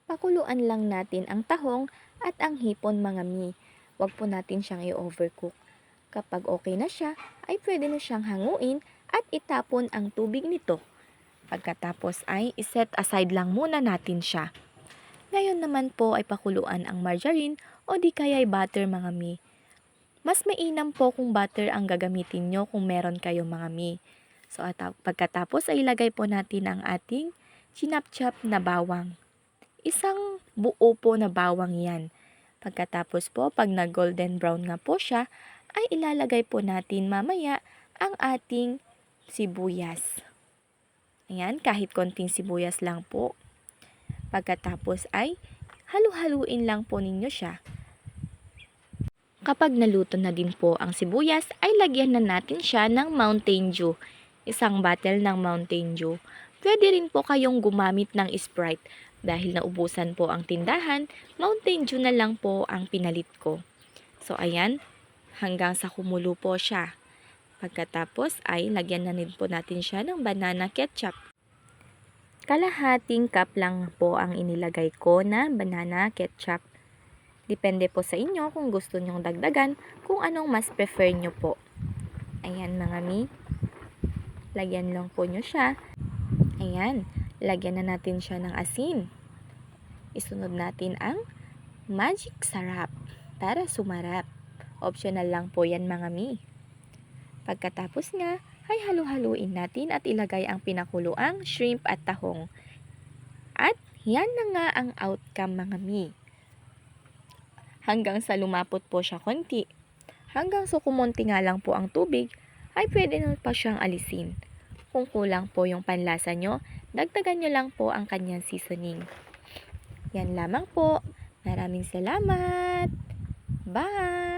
Pakuluan lang natin ang tahong at ang hipon mga mi. Huwag po natin siyang i-overcook. Kapag okay na siya, ay pwede na siyang hanguin at itapon ang tubig nito. Pagkatapos ay iset aside lang muna natin siya. Ngayon naman po ay pakuluan ang margarine o di kaya ay butter mga mi. Mas mainam po kung butter ang gagamitin nyo kung meron kayo mga mi. So pagkatapos ay ilagay po natin ang ating chinap-chop na bawang. Isang buo po na bawang yan. Pagkatapos po, pag nag-golden brown nga po siya, ay ilalagay po natin mamaya ang ating sibuyas. Ayan, kahit konting sibuyas lang po. Pagkatapos ay halu-haluin lang po ninyo siya. Kapag naluto na din po ang sibuyas, ay lagyan na natin siya ng Mountain Dew. Isang bottle ng Mountain Dew. Pwede rin po kayong gumamit ng Sprite. Dahil naubusan po ang tindahan, Mountain Dew na lang po ang pinalit ko. So ayan, hanggang sa kumulo po siya. Pagkatapos ay lagyan na din po natin siya ng banana ketchup. Kalahating cup lang po ang inilagay ko na banana ketchup. Depende po sa inyo kung gusto nyong dagdagan, kung anong mas prefer nyo po. Ayan mga mi. Lagyan lang po nyo siya. Ayan. Lagyan na natin siya ng asin. Isunod natin ang magic sarap para sumarap. Optional lang po yan mga mi. Pagkatapos nga, ay halu-haluin natin at ilagay ang pinakuluang shrimp at tahong. At yan na nga ang outcome mga mi. Hanggang sa lumapot po siya konti. Hanggang sa kumonti nga lang po ang tubig, ay pwede na pa siyang alisin. Kung kulang po yung panlasa nyo, dagdagan nyo lang po ang kanyang seasoning. Yan lamang po. Maraming salamat. Bye!